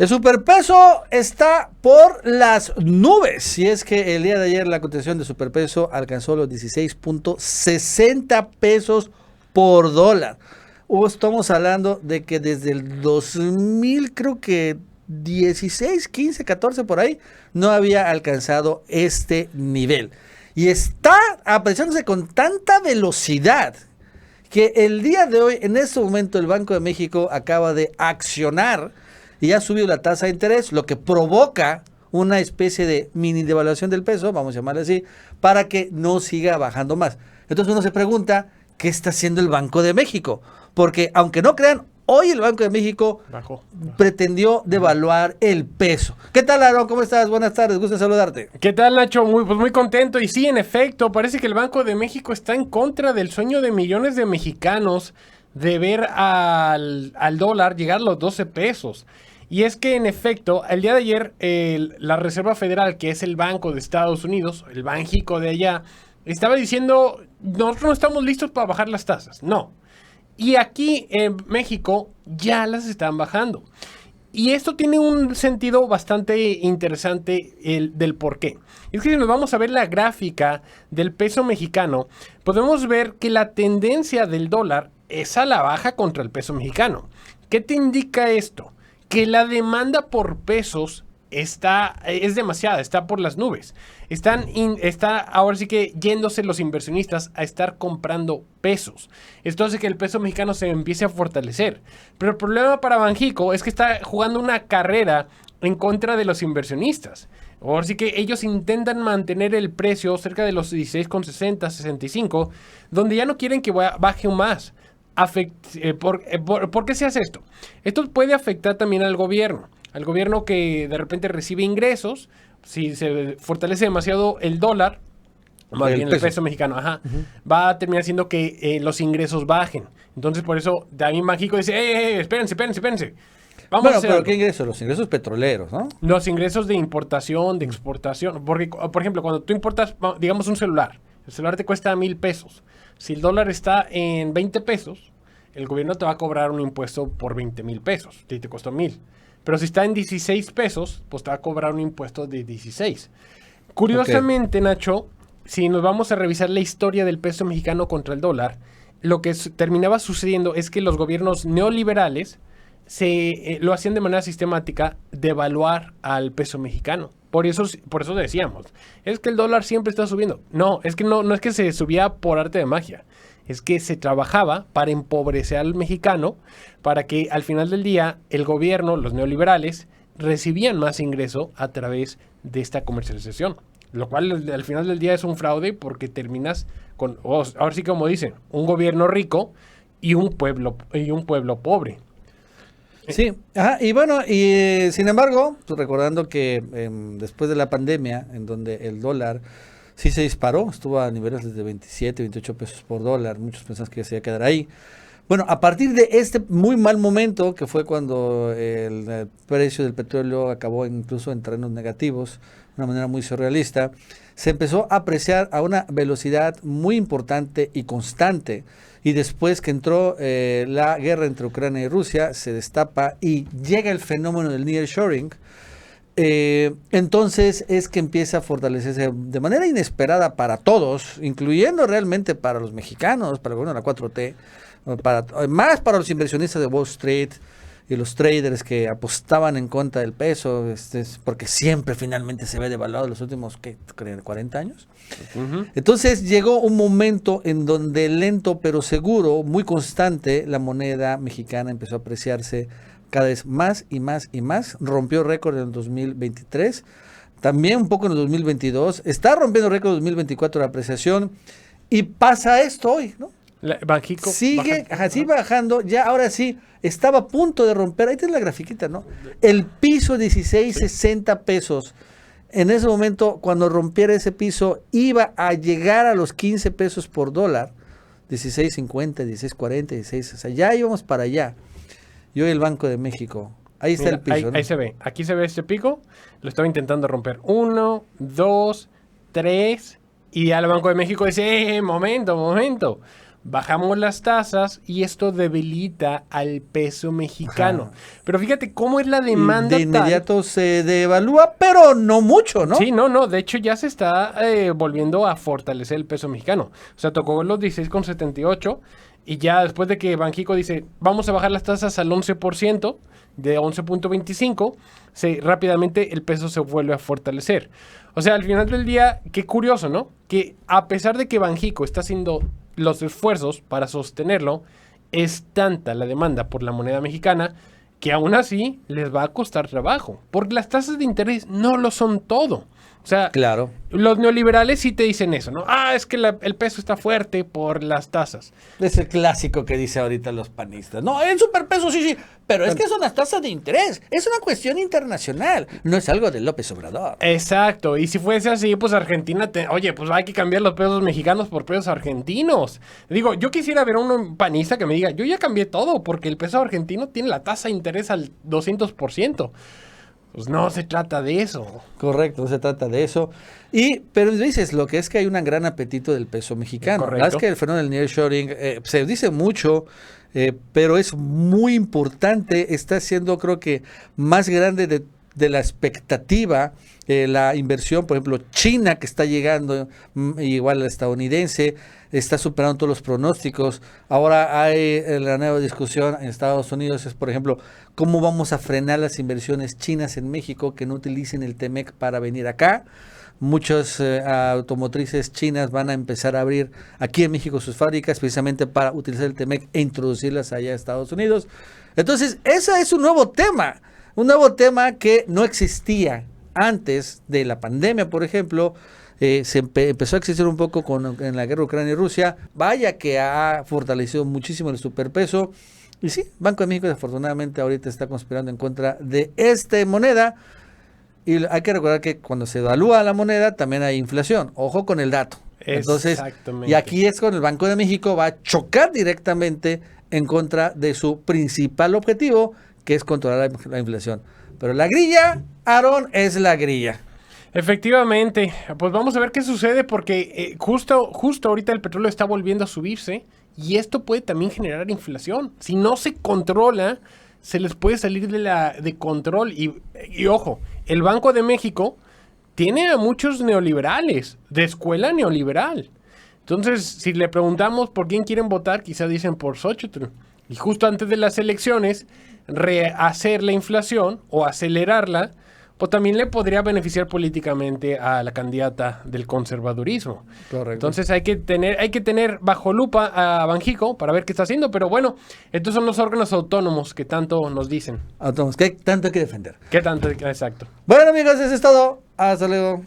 El superpeso está por las nubes. Y es que el día de ayer la cotización de superpeso alcanzó los 16.60 pesos por dólar. Estamos hablando de que desde el 2000, creo que 16, 15, 14 por ahí, no había alcanzado este nivel. Y está apreciándose con tanta velocidad que el día de hoy, en este momento, el Banco de México acaba de accionar y ha subido la tasa de interés, lo que provoca una especie de mini devaluación del peso, vamos a llamarle así, para que no siga bajando más. Entonces uno se pregunta, ¿qué está haciendo el Banco de México? Porque aunque no crean, hoy el Banco de México pretendió devaluar el peso. ¿Qué tal, Aaron? ¿Cómo estás? Buenas tardes, gusto saludarte. ¿Qué tal, Nacho? Muy contento. Y sí, en efecto, parece que el Banco de México está en contra del sueño de millones de mexicanos de ver al dólar llegar a los 12 pesos. Y es que, en efecto, el día de ayer, la Reserva Federal, que es el Banco de Estados Unidos, el Banjico de allá, estaba diciendo, nosotros no estamos listos para bajar las tasas. No. Y aquí en México ya las están bajando. Y esto tiene un sentido bastante interesante del por qué. Es que si nos vamos a ver la gráfica del peso mexicano, podemos ver que la tendencia del dólar es a la baja contra el peso mexicano. ¿Qué te indica esto? Que la demanda por pesos es demasiada, está por las nubes. Está ahora sí que yéndose los inversionistas a estar comprando pesos. Esto hace que el peso mexicano se empiece a fortalecer. Pero el problema para Banjico es que está jugando una carrera en contra de los inversionistas. Ahora sí que ellos intentan mantener el precio cerca de los 16,60, 65, donde ya no quieren que baje más. ¿Por qué se hace esto? Esto puede afectar también al gobierno. Al gobierno que de repente recibe ingresos, si se fortalece demasiado el dólar, más bien el peso mexicano, va a terminar haciendo que los ingresos bajen. Entonces, por eso, David Mágico dice, espérense. Pero ¿qué ingresos? Los ingresos petroleros, ¿no? Los ingresos de importación, de exportación. Porque, por ejemplo, cuando tú importas, digamos, un celular, el celular te cuesta 1,000 pesos. Si el dólar está en 20 pesos, el gobierno te va a cobrar un impuesto por 20,000 pesos. Si te costó 1,000. Pero si está en 16 pesos, pues te va a cobrar un impuesto de 16. Curiosamente, Nacho, si nos vamos a revisar la historia del peso mexicano contra el dólar, lo que terminaba sucediendo es que los gobiernos neoliberales lo hacían de manera sistemática devaluar al peso mexicano. Por eso decíamos, es que el dólar siempre está subiendo. No, es que no es que se subía por arte de magia. Es que se trabajaba para empobrecer al mexicano, para que al final del día el gobierno, los neoliberales, recibían más ingreso a través de esta comercialización. Lo cual al final del día es un fraude porque terminas con, ahora sí como dicen, un gobierno rico y un pueblo pobre. Sí, y bueno, sin embargo, recordando que después de la pandemia, en donde el dólar sí se disparó, estuvo a niveles de 27, 28 pesos por dólar, muchos pensaban que se iba a quedar ahí. Bueno, a partir de este muy mal momento, que fue cuando el precio del petróleo acabó incluso en terrenos negativos, de una manera muy surrealista, se empezó a apreciar a una velocidad muy importante y constante. Y después que entró la guerra entre Ucrania y Rusia, se destapa y llega el fenómeno del nearshoring. Entonces es que empieza a fortalecerse de manera inesperada para todos, incluyendo realmente para los mexicanos, para el gobierno de la 4T, más para los inversionistas de Wall Street y los traders que apostaban en contra del peso, porque siempre finalmente se ve devaluado en los últimos 40 años. Entonces llegó un momento en donde lento pero seguro, muy constante, la moneda mexicana empezó a apreciarse cada vez más y más y más. Rompió récord en el 2023, también un poco en el 2022, está rompiendo récord en el 2024 de apreciación, y pasa esto hoy, ¿no? Banjico sigue así bajando, ya ahora sí, estaba a punto de romper, ahí tienes la grafiquita, ¿no? El piso 16.60 pesos. En ese momento, cuando rompiera ese piso, iba a llegar a los 15 pesos por dólar, 16.50, 16.40, 16, o sea, ya íbamos para allá. Y hoy el Banco de México, ahí está el piso, ¿no? Ahí se ve, aquí se ve este pico, lo estaba intentando romper. 1, 2, 3, y ya el Banco de México dice, momento. bajamos las tasas y esto debilita al peso mexicano. Ajá. Pero fíjate cómo es la demanda de inmediato se devalúa, pero no mucho, ¿no? Sí, no, de hecho ya se está volviendo a fortalecer el peso mexicano. O sea, tocó los 16,78 y ya después de que Banxico dice, vamos a bajar las tasas al 11%, de 11.25, rápidamente el peso se vuelve a fortalecer. O sea, al final del día, qué curioso, ¿no? Que a pesar de que Banxico está haciendo los esfuerzos para sostenerlo, es tanta la demanda por la moneda mexicana que aún así les va a costar trabajo, porque las tasas de interés no lo son todo. O sea, Claro. los neoliberales sí te dicen eso, ¿no? Ah, es que el peso está fuerte por las tasas. Es el clásico que dice ahorita los panistas. No, en superpeso sí, pero es que son las tasas de interés. Es una cuestión internacional, no es algo de López Obrador. Exacto, y si fuese así, pues Argentina, oye, pues hay que cambiar los pesos mexicanos por pesos argentinos. Digo, yo quisiera ver a un panista que me diga, yo ya cambié todo porque el peso argentino tiene la tasa de interés al 200%. Pues no se trata de eso. Correcto, no se trata de eso. Pero dices, lo que es que hay un gran apetito del peso mexicano. Correcto. La verdad es que el fenómeno del nearshoring se dice mucho, pero es muy importante. Está siendo, creo que, más grande de la expectativa. La inversión, por ejemplo, China, que está llegando, igual la estadounidense, está superando todos los pronósticos. Ahora hay la nueva discusión en Estados Unidos, es, por ejemplo, cómo vamos a frenar las inversiones chinas en México que no utilicen el TEMEC para venir acá. Muchas automotrices chinas van a empezar a abrir aquí en México sus fábricas precisamente para utilizar el TEMEC e introducirlas allá a Estados Unidos. Entonces, ese es un nuevo tema que no existía antes de la pandemia, por ejemplo. Empezó a existir un poco en la guerra Ucrania y Rusia. Vaya que ha fortalecido muchísimo el superpeso. Y sí, Banco de México desafortunadamente ahorita está conspirando en contra de esta moneda. Y hay que recordar que cuando se devalúa la moneda también hay inflación. Ojo con el dato. Entonces, y aquí es cuando el Banco de México va a chocar directamente en contra de su principal objetivo, que es controlar la inflación. Pero la grilla, Aaron, es la grilla. Efectivamente, pues vamos a ver qué sucede porque justo ahorita el petróleo está volviendo a subirse y esto puede también generar inflación. Si no se controla, se les puede salir de control y ojo, el Banco de México tiene a muchos neoliberales, de escuela neoliberal. Entonces, si le preguntamos por quién quieren votar, quizás dicen por Xochitl. Y justo antes de las elecciones, rehacer la inflación o acelerarla, pues también le podría beneficiar políticamente a la candidata del conservadurismo. Correcto. Entonces hay que tener bajo lupa a Banxico para ver qué está haciendo, pero bueno, estos son los órganos autónomos que tanto nos dicen. Autónomos, ¿qué tanto hay que defender? ¿Qué tanto? Exacto. Bueno, amigos, eso es todo. Hasta luego.